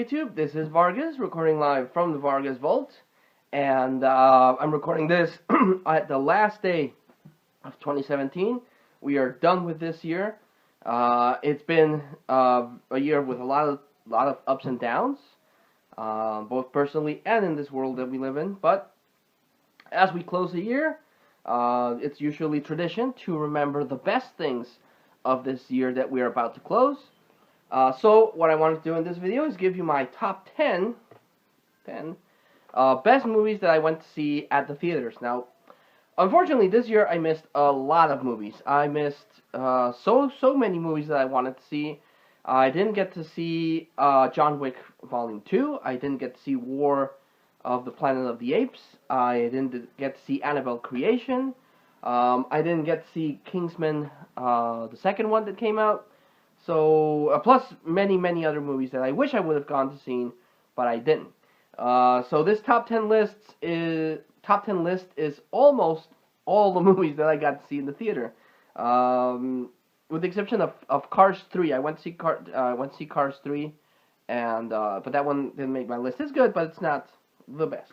YouTube? This is Vargas, recording live from the Vargas Vault, and I'm recording this at the last day of 2017. We are done with this year. It's been a year with a lot of ups and downs, both personally and in this world that we live in. But as we close the year, it's usually tradition to remember the best things of this year that we are about to close. So what I wanted to do in this video is give you my top 10 best movies that I went to see at the theaters. Now, unfortunately, this year I missed a lot of movies. I missed so many movies that I wanted to see. I didn't get to see John Wick Volume 2. I didn't get to see War of the Planet of the Apes. I didn't get to see Annabelle Creation. I didn't get to see Kingsman, the second one that came out. So, plus many other movies that I wish I would have gone to see, but I didn't. So this top 10 list is almost all the movies that I got to see in the theater, with the exception of Cars 3. I went to see Cars 3, and but that one didn't make my list. It's good, but it's not the best.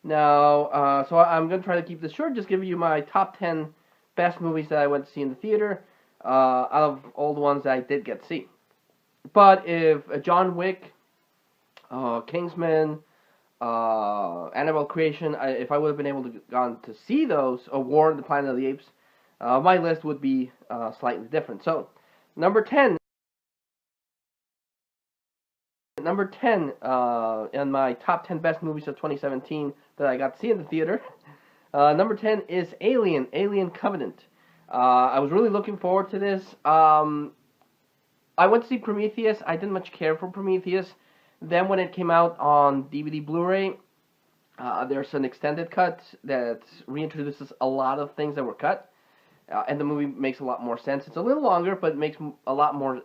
Now, so I'm gonna try to keep this short. Just give you my top 10 best movies that I went to see in the theater. Out of all the ones that I did get to see. But if John Wick, Kingsman, Annabelle Creation, if I would have been able to gone to see those, or War of the Planet of the Apes, my list would be slightly different. So, number 10 in my top 10 best movies of 2017 that I got to see in the theater. Number 10 is Alien Covenant. I was really looking forward to this. I went to see Prometheus. I didn't much care for Prometheus. Then when it came out on DVD Blu-ray, there's an extended cut that reintroduces a lot of things that were cut. And the movie makes a lot more sense. It's a little longer, but it makes a lot more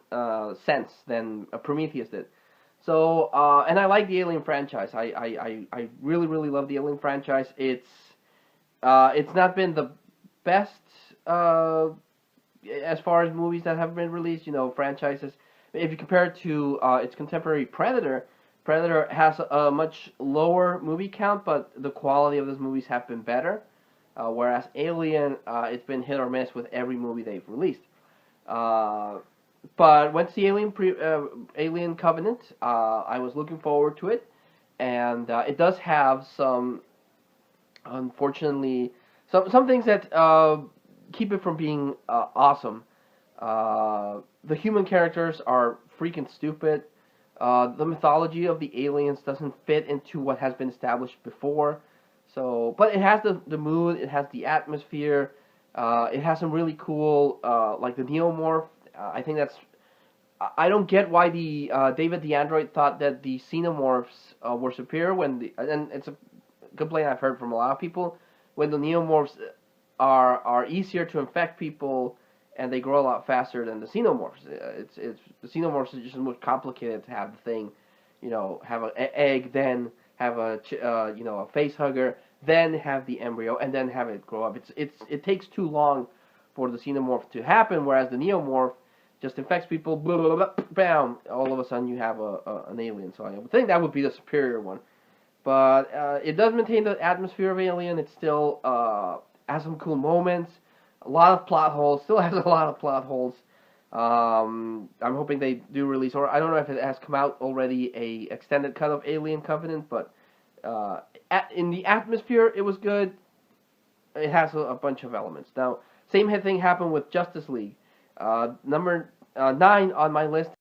sense than Prometheus did. So, and I like the Alien franchise. I really love the Alien franchise. It's not been the best as far as movies that have been released, franchises. If you compare it to its contemporary Predator has a much lower movie count, but the quality of those movies have been better. Whereas Alien, it's been hit or miss with every movie they've released. But went to see Alien Covenant. I was looking forward to it, and it does have some, unfortunately, some things that keep it from being awesome. The human characters are freaking stupid. The mythology of the aliens doesn't fit into what has been established before. So, but it has the mood, it has the atmosphere, it has some really cool, like the Neomorph. I think that's, I don't get why the David the Android thought that the Xenomorphs were superior and it's a complaint I've heard from a lot of people, when the Neomorphs are easier to infect people, and they grow a lot faster than the Xenomorphs. The Xenomorphs are just more complicated to have the thing, have an egg, then have a face hugger, then have the embryo, and then have it grow up. It takes too long for the Xenomorph to happen, whereas the Neomorph just infects people, blah, blah, blah, bam, all of a sudden you have an alien. So I would think that would be the superior one. But it does maintain the atmosphere of Alien. It still has some cool moments. A lot of plot holes. Still has a lot of plot holes. I'm hoping they do release, or I don't know if it has come out already, a extended cut of Alien Covenant, but in the atmosphere, it was good. It has a bunch of elements. Now, same thing happened with Justice League. Number 9 on my list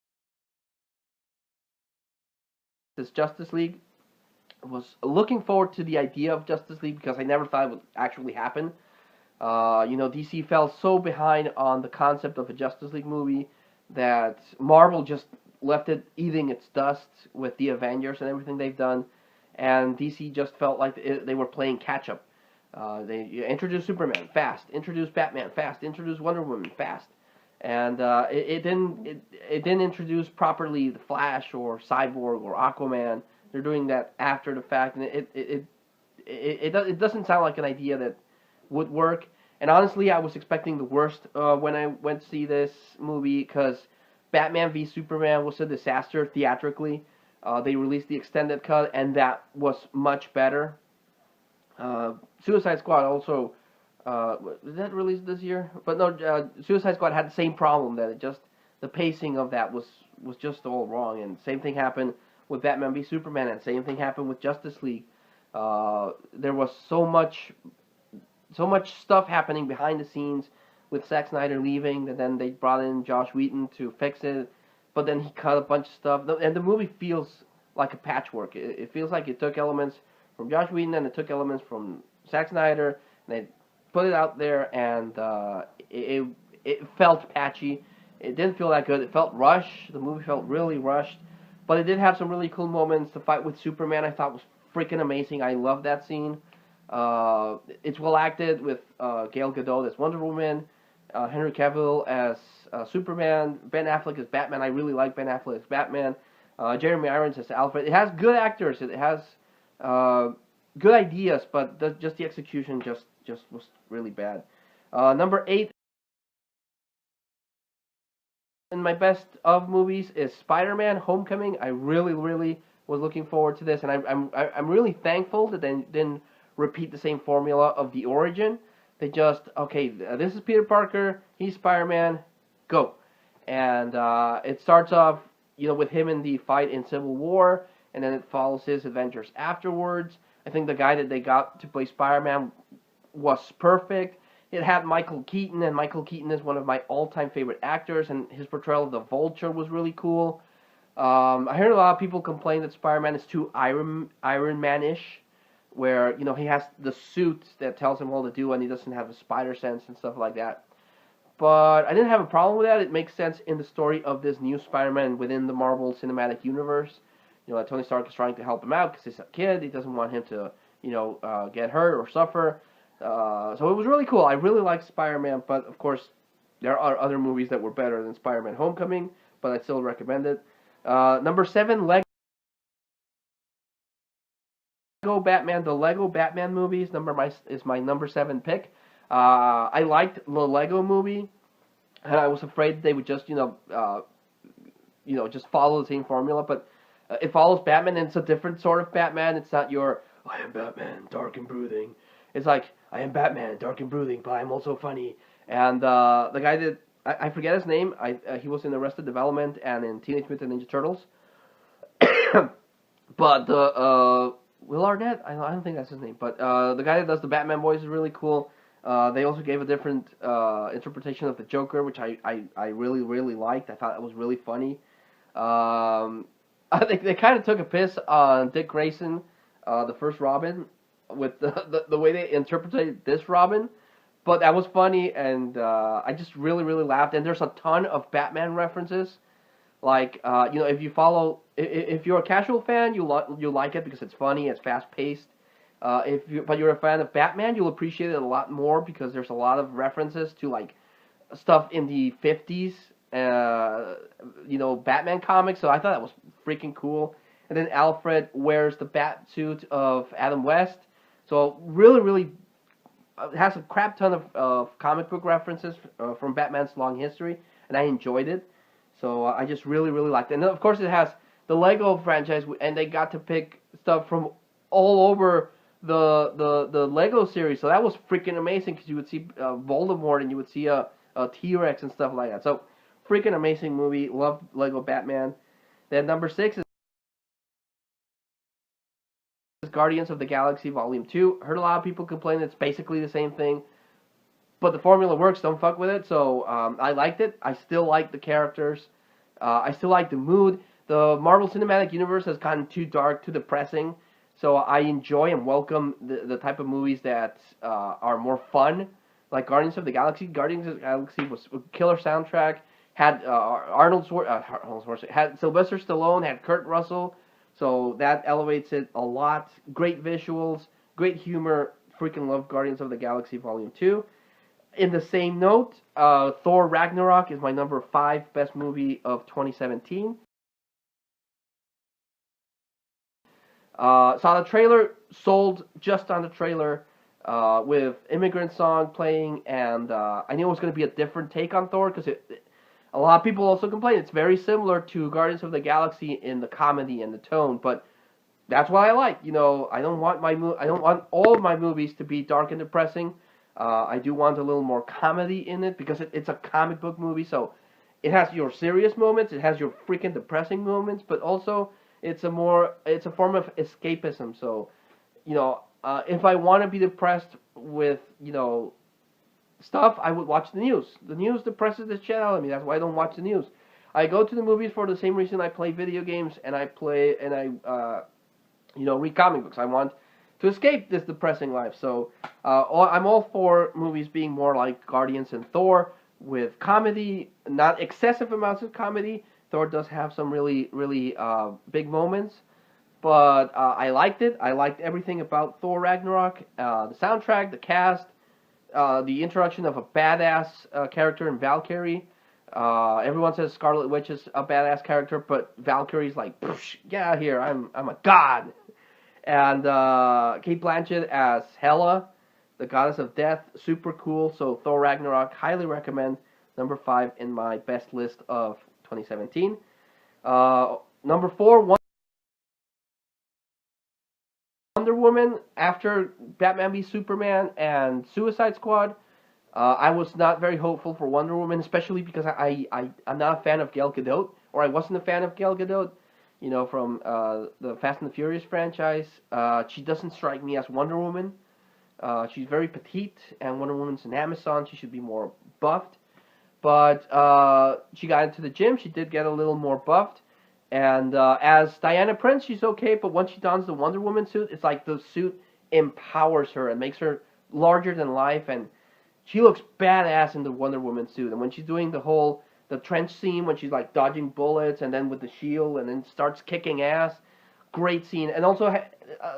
is Justice League. I was looking forward to the idea of Justice League because I never thought it would actually happen. DC fell so behind on the concept of a Justice League movie that Marvel just left it eating its dust with the Avengers and everything they've done, and DC just felt like they were playing catch-up. They introduced Superman fast, introduced Batman fast, introduced Wonder Woman fast, and it didn't introduce properly the Flash or Cyborg or Aquaman. They're doing that after the fact, and it doesn't sound like an idea that would work. And honestly, I was expecting the worst when I went to see this movie, because Batman v Superman was a disaster theatrically. They released the extended cut, and that was much better. Suicide Squad also, was that released this year? But no, Suicide Squad had the same problem, that it just, the pacing of that was just all wrong. And same thing happened with Batman v Superman, and same thing happened with Justice League. There was so much stuff happening behind the scenes with Zack Snyder leaving, and then they brought in Josh Whedon to fix it, but then he cut a bunch of stuff, and the movie feels like a patchwork. It feels like it took elements from Josh Whedon and it took elements from Zack Snyder, and they put it out there, and it felt patchy. It didn't feel that good. It felt rushed. The movie felt really rushed, but it did have some really cool moments. The fight with Superman I thought was freaking amazing. I love that scene. It's well acted with Gal Gadot as Wonder Woman, Henry Cavill as Superman, Ben Affleck as Batman. I really like Ben Affleck as Batman. Jeremy Irons as Alfred. It has good actors. It has good ideas, but just the execution just was really bad. Number 8 in my best of movies is SpiderMan Homecoming. I really was looking forward to this, and I'm really thankful that they didn't repeat the same formula of the origin. They just, okay, this is Peter Parker, he's Spider-Man, go. And it starts off, with him in the fight in Civil War, and then it follows his adventures afterwards. I think the guy that they got to play Spider-Man was perfect. It had Michael Keaton, and Michael Keaton is one of my all-time favorite actors, and his portrayal of the Vulture was really cool. I heard a lot of people complain that Spider-Man is too Iron Man-ish, where, he has the suit that tells him what to do and he doesn't have a spider sense and stuff like that. But I didn't have a problem with that. It makes sense in the story of this new Spider-Man within the Marvel Cinematic Universe. Tony Stark is trying to help him out because he's a kid. He doesn't want him to, get hurt or suffer. So it was really cool. I really liked Spider-Man, but of course, there are other movies that were better than Spider-Man Homecoming, but I still recommend it. Number 7, Lego Batman. The Lego Batman movies is my number 7 pick. I liked the Lego movie, and I was afraid they would just just follow the same formula. But it follows Batman, and it's a different sort of Batman. It's not your I am Batman, dark and brooding. It's like I am Batman, dark and brooding, but I'm also funny. And the guy that I forget his name. He was in Arrested Development and in Teenage Mutant Ninja Turtles. But the Will Arnett? I don't think that's his name. But the guy that does the Batman voice is really cool. They also gave a different interpretation of the Joker, which I really liked. I thought it was really funny. I think they kind of took a piss on Dick Grayson, the first Robin, with the way they interpreted this Robin. But that was funny, and I just really laughed. And there's a ton of Batman references. Like, if you're a casual fan, you'll like it because it's funny, it's fast paced. But you're a fan of Batman, you'll appreciate it a lot more because there's a lot of references to like stuff in the 50s, Batman comics. So I thought that was freaking cool. And then Alfred wears the bat suit of Adam West. So really, it has a crap ton of comic book references from Batman's long history, and I enjoyed it. So I just really liked it. And then, of course, it has the Lego franchise, and they got to pick stuff from all over the Lego series. So that was freaking amazing because you would see Voldemort and you would see a T-Rex and stuff like that. So freaking amazing movie. Love Lego Batman. Then number 6 is Guardians of the Galaxy Volume 2. Heard a lot of people complain it's basically the same thing. But the formula works, don't fuck with it. So I liked it. I still like the characters. I still like the mood. The Marvel Cinematic Universe has gotten too dark, too depressing. So I enjoy and welcome the type of movies that are more fun. Like Guardians of the Galaxy. Guardians of the Galaxy was a killer soundtrack. Had had Sylvester Stallone, had Kurt Russell. So that elevates it a lot. Great visuals, great humor. Freaking love Guardians of the Galaxy Volume 2. In the same note, Thor Ragnarok is my number 5 best movie of 2017. Saw the trailer, sold just on the trailer, with Immigrant Song playing, and I knew it was going to be a different take on Thor, because A lot of people also complain it's very similar to Guardians of the Galaxy in the comedy and the tone, but that's what I like. I don't want I don't want all of my movies to be dark and depressing. I do want a little more comedy in it because it's a comic book movie, so it has your serious moments, it has your freaking depressing moments, but also it's a form of escapism. So if I want to be depressed with stuff, I would watch the news. The news depresses the shit out of me. That's why I don't watch the news. I go to the movies for the same reason I play video games and I read comic books. I want to escape this depressing life. So I'm all for movies being more like Guardians and Thor with comedy, not excessive amounts of comedy. Thor does have some really, really big moments, but I liked it. I liked everything about Thor Ragnarok, the soundtrack, the cast, the introduction of a badass character in Valkyrie. Everyone says Scarlet Witch is a badass character, but Valkyrie's like, get out of here, I'm a god. And Kate Blanchett as Hela, the goddess of death, super cool. So Thor Ragnarok, highly recommend. Number 5 in my best list of 2017. Number 4, Wonder Woman. After Batman v Superman and Suicide Squad, I was not very hopeful for Wonder Woman, especially because I'm not a fan of Gal Gadot, or I wasn't a fan of Gal Gadot, from the Fast and the Furious franchise. She doesn't strike me as Wonder Woman. She's very petite, and Wonder Woman's an Amazon. She should be more buffed. But she got into the gym. She did get a little more buffed. And as Diana Prince, she's okay, but once she dons the Wonder Woman suit, it's like the suit empowers her and makes her larger than life, and she looks badass in the Wonder Woman suit. And when she's doing the trench scene, when she's like dodging bullets and then with the shield and then starts kicking ass, great scene. And also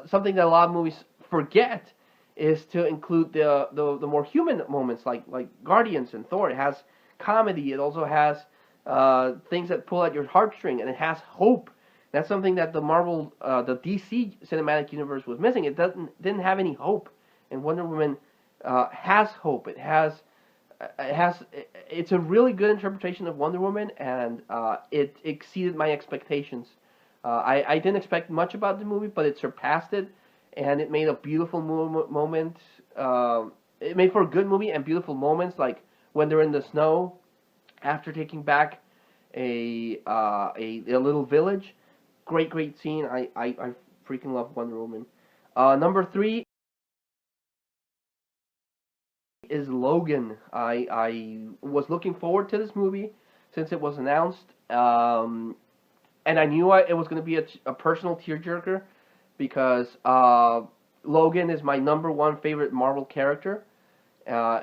something that a lot of movies forget is to include the more human moments like Guardians and Thor. It has comedy. It also has things that pull at your heartstring, and it has hope. That's something that the DC cinematic universe was missing. It didn't have any hope, and Wonder Woman has hope. It's a really good interpretation of Wonder Woman, and it exceeded my expectations. I didn't expect much about the movie, but it surpassed it, and it made a beautiful moment. It made for a good movie and beautiful moments, like when they're in the snow after taking back a little village. Great scene. I freaking love Wonder Woman. Number 3 is Logan. I was looking forward to this movie since it was announced, and I knew it was going to be a personal tearjerker because Logan is my number 1 favorite Marvel character.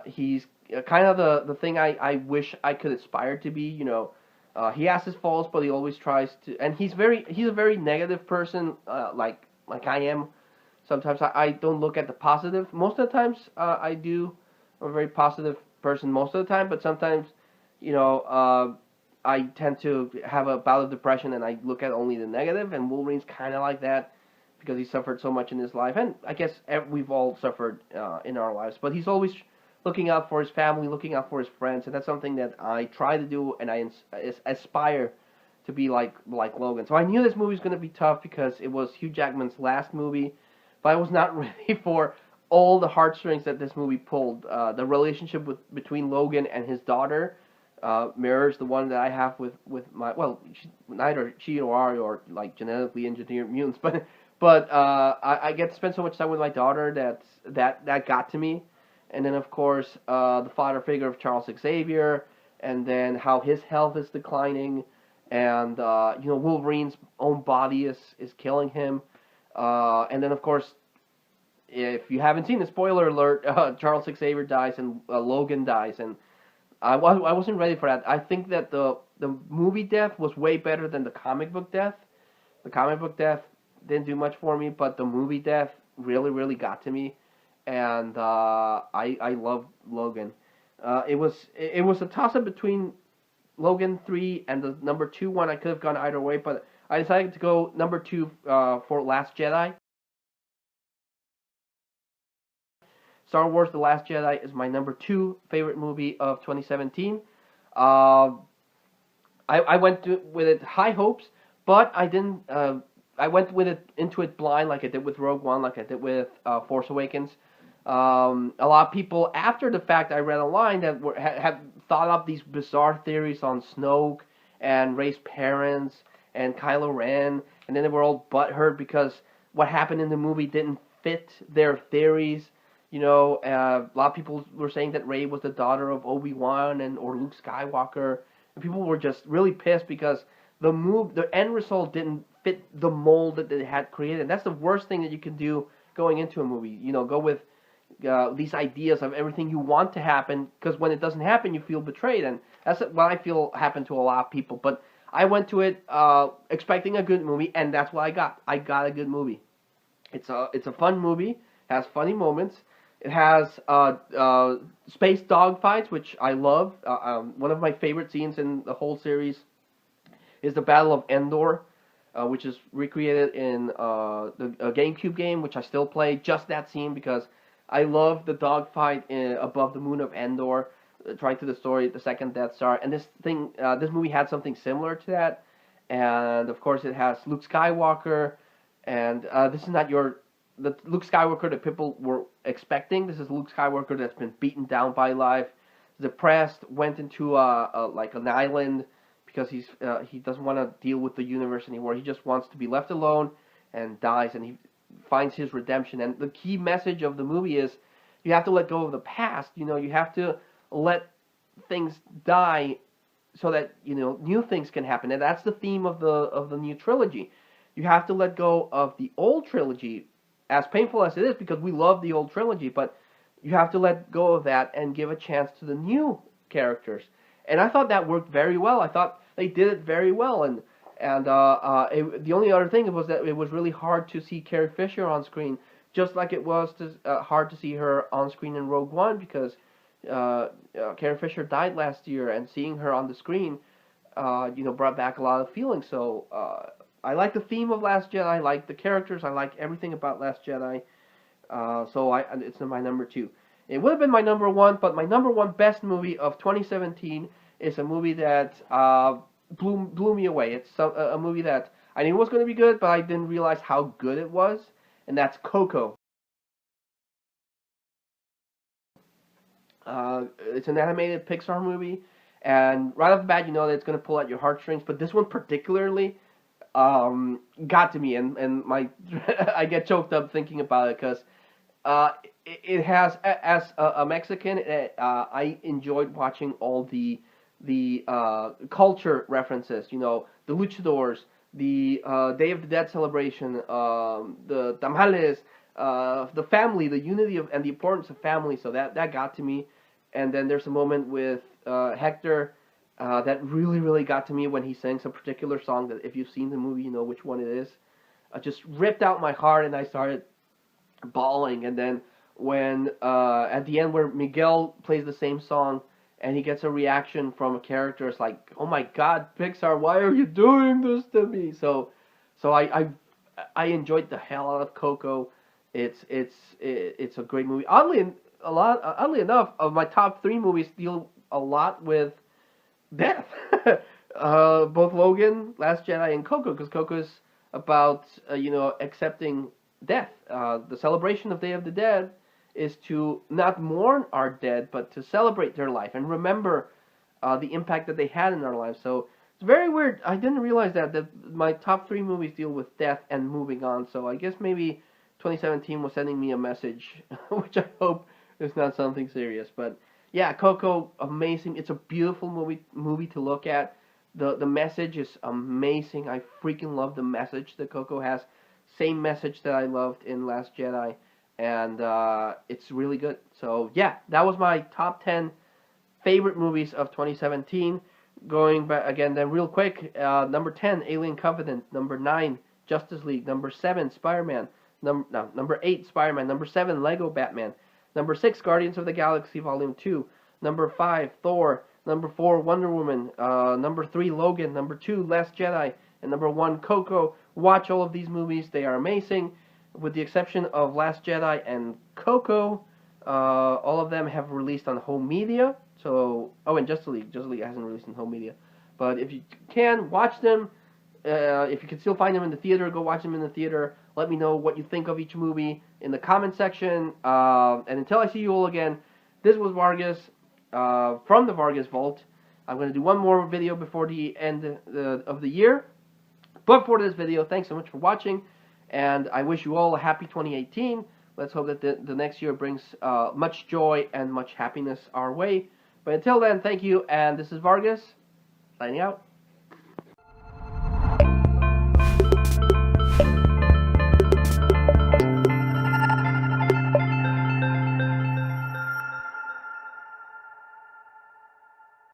He's kind of the thing I wish I could aspire to be. He has his faults, but he always tries to, and he's a very negative person, like I am. Sometimes I don't look at the positive. Most of the times I do. I'm a very positive person most of the time, but sometimes, I tend to have a bout of depression and I look at only the negative, and Wolverine's kind of like that because he suffered so much in his life, and I guess we've all suffered in our lives, but he's always looking out for his family, looking out for his friends, and that's something that I try to do, and I aspire to be like Logan. So I knew this movie was going to be tough because it was Hugh Jackman's last movie, but I was not ready for all the heartstrings that this movie pulled. The relationship between Logan and his daughter mirrors the one that I have with my, well, neither she nor I are like genetically engineered mutants, but I get to spend so much time with my daughter that got to me. And then of course the father figure of Charles Xavier, and then how his health is declining, and Wolverine's own body is killing him, and then of course, if you haven't seen it, spoiler alert, Charles Xavier dies and Logan dies, and I wasn't ready for that. I think that the movie death was way better than the comic book death. The comic book death didn't do much for me, but the movie death really got to me, and I love Logan. It was a toss up between Logan 3 and the number 2 one. I could have gone either way, but I decided to go number 2 for Last Jedi. Star Wars: The Last Jedi is my number 2 favorite movie of 2017. I went with it high hopes, but I didn't. I went with it into it blind, like I did with Rogue One, like I did with Force Awakens. A lot of people after the fact I read online that have thought up these bizarre theories on Snoke and Rey's parents and Kylo Ren, and then they were all butthurt because what happened in the movie didn't fit their theories. A lot of people were saying that Rey was the daughter of Obi-Wan or Luke Skywalker, and people were just really pissed because the end result didn't fit the mold that they had created. And that's the worst thing that you can do going into a movie. Go with these ideas of everything you want to happen, because when it doesn't happen, you feel betrayed, and that's what I feel happened to a lot of people. But I went to it expecting a good movie, and that's what I got. I got a good movie. It's a fun movie. Has funny moments. It has space dogfights, which I love. One of my favorite scenes in the whole series is the Battle of Endor, which is recreated in the GameCube game, which I still play. Just that scene, because I love the dogfight above the moon of Endor, trying to destroy the second Death Star. And this movie had something similar to that. And of course, it has Luke Skywalker, and this is not the Luke Skywalker that people were expecting. This is Luke Skywalker that's been beaten down by life, depressed, went into like an island because he doesn't want to deal with the universe anymore. He just wants to be left alone, and dies, and he finds his redemption. And the key message of the movie is you have to let go of the past. You have to let things die so that new things can happen. And that's the theme of the new trilogy. You have to let go of the old trilogy, as painful as it is, because we love the old trilogy, but you have to let go of that and give a chance to the new characters. And I thought that worked very well. I thought they did it very well. And the only other thing was that it was really hard to see Carrie Fisher on screen, just like it was hard to see her on screen in Rogue One, because Carrie Fisher died last year, and seeing her on the screen, brought back a lot of feelings. So I like the theme of Last Jedi. I like the characters. I like everything about Last Jedi. So it's my number 2. It would have been my number 1, but my number 1 best movie of 2017 is a movie that blew me away. It's a movie that I knew was going to be good, but I didn't realize how good it was, and that's Coco. It's an animated Pixar movie, and right off the bat, you know that it's going to pull at your heartstrings, but this one particularly got to me, and my I get choked up thinking about it, because it has, as a Mexican, I enjoyed watching all the culture references, the luchadors, the Day of the Dead celebration, the tamales, the family, the unity and the importance of family. So that got to me. And then there's a moment with Hector that really got to me when he sings a particular song that, if you've seen the movie, you know which one it is. Just ripped out my heart, and I started bawling. And then when at the end, where Miguel plays the same song, and he gets a reaction from a character, it's like, oh my God, Pixar, why are you doing this to me? So I enjoyed the hell out of Coco. It's a great movie. Oddly enough, of my top 3 movies deal a lot with death. Both Logan, Last Jedi, and Coco, because Coco is about accepting death. The celebration of Day of the Dead is to not mourn our dead, but to celebrate their life and remember the impact that they had in our lives. So it's very weird. I didn't realize that my top 3 movies deal with death and moving on. So I guess maybe 2017 was sending me a message, which I hope is not something serious. But yeah, Coco, amazing. It's a beautiful movie to look at. The message is amazing. I freaking love the message that Coco has. Same message that I loved in Last Jedi. And it's really good. So yeah, that was my top 10 favorite movies of 2017. Going back again then real quick, number 10, Alien Covenant. Number 9, Justice League. Number 7, Spider-Man. Number 8, Spider-Man. Number 7, Lego Batman. Number 6, Guardians of the Galaxy Volume 2. Number 5, Thor. Number 4, Wonder Woman. Number 3, Logan. Number 2, Last Jedi. And number 1, Coco. Watch all of these movies. They are amazing. With the exception of Last Jedi and Coco, all of them have released on home media. So, and Justice League. Justice League hasn't released on home media. But if you can, watch them. If you can still find them in the theater, go watch them in the theater. Let me know what you think of each movie in the comment section. And until I see you all again, this was Vargas from the Vargas Vault. I'm going to do one more video before the end of the year. But for this video, thanks so much for watching. And I wish you all a happy 2018. Let's hope that the next year brings much joy and much happiness our way. But until then, thank you. And this is Vargas, signing out.